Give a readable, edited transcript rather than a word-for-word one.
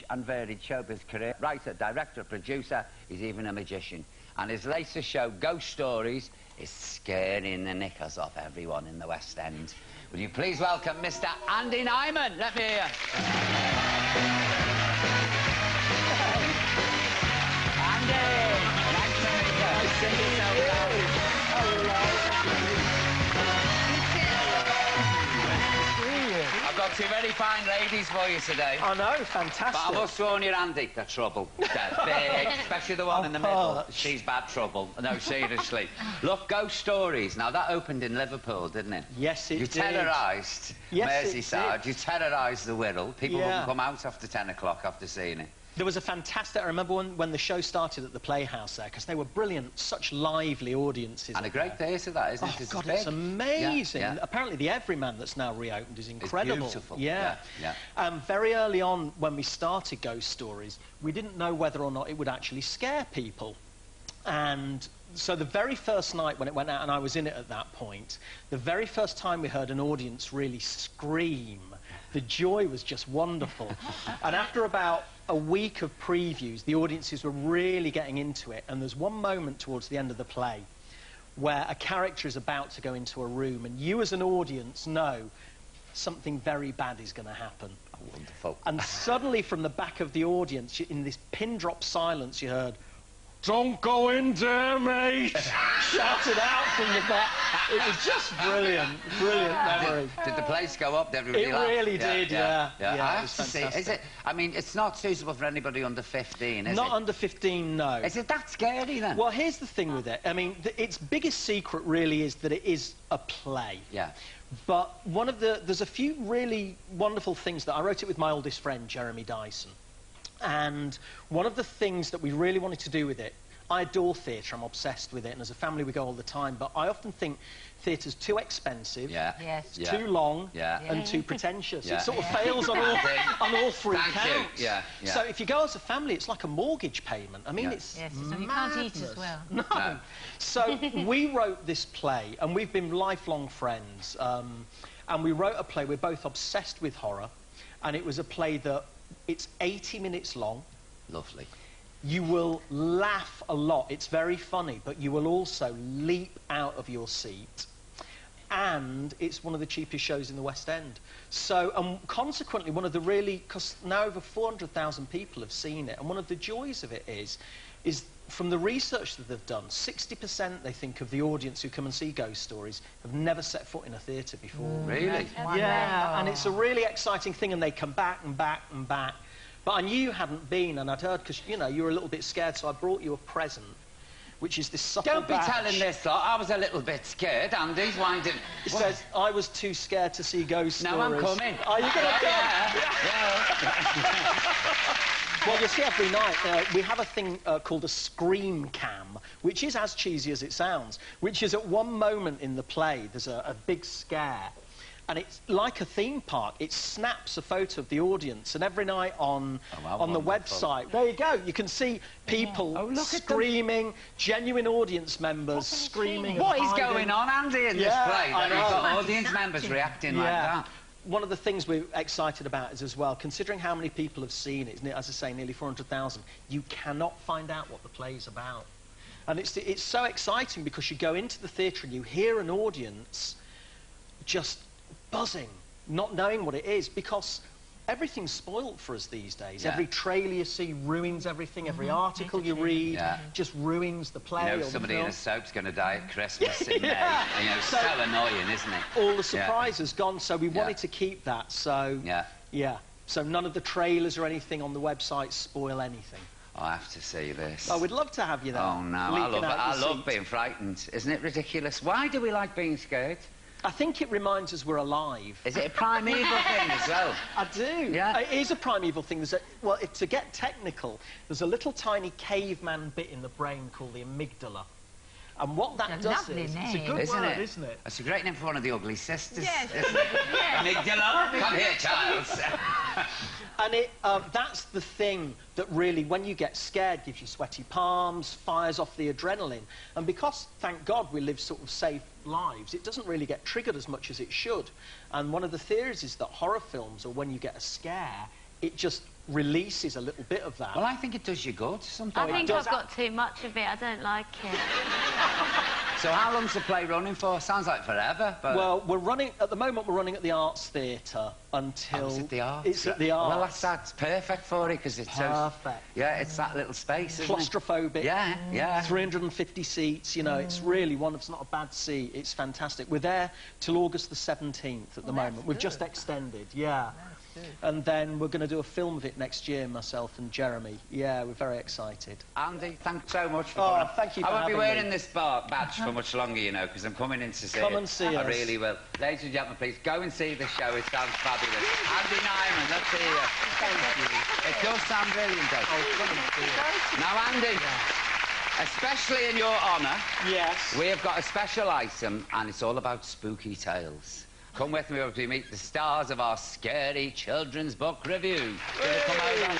and varied showbiz career. Writer, director, producer, he's even a magician. And his latest show, Ghost Stories, is scaring the knickers off everyone in the West End. Will you please welcome Mr. Andy Nyman? Let me hear. Andy! Nice to meet you. Sit yourself down. I've got two very fine ladies for you today. I know, fantastic. But I must warn you, Andy, they're trouble. They're big, especially the one in the middle. She's bad trouble. No, seriously. Look, Ghost Stories. Now, that opened in Liverpool, didn't it? Yes, it did. You terrorised Merseyside. You terrorised the Wirral. People wouldn't come out after 10 o'clock after seeing it. There was a fantastic... I remember when the show started at the Playhouse there, because they were brilliant, such lively audiences. And a great theatre, that, isn't it? Oh, God, it's amazing. Yeah, yeah. Apparently, the Everyman that's now reopened is incredible. It's beautiful. Yeah. Yeah. Very early on, when we started Ghost Stories, we didn't know whether or not it would actually scare people. And so the very first night when it went out, and I was in it at that point, the very first time we heard an audience really scream, the joy was just wonderful. And after about a week of previews, the audiences were really getting into it, and there's one moment towards the end of the play where a character is about to go into a room, and you as an audience know something very bad is going to happen. Oh, wonderful. And suddenly from the back of the audience, in this pin-drop silence, you heard, "Don't go in there, mate!" shouted out from the back. It was just brilliant, brilliant memory. Did the place go up? Did everybody laugh? It really did, yeah. I have to say, is it? I mean, it's not suitable for anybody under 15, is it? Not under 15, no. Is it that scary then? Well, here's the thing with it. I mean, its biggest secret really is that it is a play. Yeah. But there's a few really wonderful things that I wrote it with my oldest friend, Jeremy Dyson. And one of the things that we really wanted to do with it, I adore theatre, I'm obsessed with it, and as a family we go all the time, but I often think theatre's too expensive, too long, and too pretentious. It sort of fails on all three counts. So if you go as a family, it's like a mortgage payment. I mean, it's so you can't eat as well. No. So we wrote this play, and we've been lifelong friends, and we wrote a play, we're both obsessed with horror, and it was a play that it's 80 minutes long. Lovely. You will laugh a lot. It's very funny, but you will also leap out of your seat. And it's one of the cheapest shows in the West End. So, consequently, one of the really... Because now over 400,000 people have seen it, and one of the joys of it is from the research that they've done, 60% they think of the audience who come and see Ghost Stories have never set foot in a theatre before. Really? Yeah, and it's a really exciting thing, and they come back and back and back. But I knew you hadn't been, and I'd heard, because, you know, you were a little bit scared, so I brought you a present, which is this subtle Don't be telling this lot. I was a little bit scared. Andy's winding... It says, I was too scared to see Ghost Stories. No, I'm coming. Are you going to come? Yeah. Well, you see, every night, we have a thing called a scream cam, which is as cheesy as it sounds, which is at one moment in the play, there's a big scare, and it's like a theme park. It snaps a photo of the audience, and every night on the website, there you go, you can see people screaming, genuine audience members screaming. What is going on, Andy, in this play? I know. You've got audience members reacting like that. One of the things we're excited about is, as well, considering how many people have seen it, as I say, nearly 400,000, you cannot find out what the play's about. And it's so exciting because you go into the theatre and you hear an audience just buzzing, not knowing what it is, because everything's spoiled for us these days. Every trailer you see ruins everything. Every article you read just ruins the play. You know, somebody in a soap's going to die at Christmas in May. You know, so annoying, isn't it? All the surprise has gone, so we wanted to keep that. So so none of the trailers or anything on the website spoil anything. I have to see this. I would love to have you there. Oh no, I love being frightened. Isn't it ridiculous? Why do we like being scared? I think it reminds us we're alive. Is it a primeval thing as well? I do. Yeah. It is a primeval thing. Well, to get technical, there's a little tiny caveman bit in the brain called the amygdala. And what that does is... It's a good word, isn't it? It's a great name for one of the ugly sisters. Yes. Amygdala, come here, child. And that's the thing that really, when you get scared, gives you sweaty palms, fires off the adrenaline. And because, thank God, we live sort of safe lives, it doesn't really get triggered as much as it should. And one of the theories is that horror films, or when you get a scare, it just releases a little bit of that. Well, I think it does you good sometimes. I think I've got too much of it. I don't like it. So how long's the play running for? Sounds like forever, but... Well, we're running... At the moment, we're running at the Arts Theatre until... Oh, is it the Arts? It's at the Arts. Well, that's perfect for it, because it's so... Perfect. Yeah, it's that little space, isn't Claustrophobic. it? Yeah, yeah. 350 seats, you know, it's really wonderful. It's not a bad seat. It's fantastic. We're there till August the 17th at the moment. We've just extended, yeah. And then we're going to do a film of it next year, myself and Jeremy. Yeah, we're very excited. Andy, thanks so much for coming. Thank you for I won't be wearing me. this badge for much longer, you know, because I'm coming in to see Come it. and see us. I really will. Ladies and gentlemen, please go and see the show. It sounds fabulous. Andy Nyman, let's hear you. Thank you. It does sound brilliant, doesn't it? Oh, come and see us. Now, Andy, especially in your honour, yes, we have got a special item, and it's all about spooky tales. Come with me as we meet the stars of our scary children's book review. Gonna come over?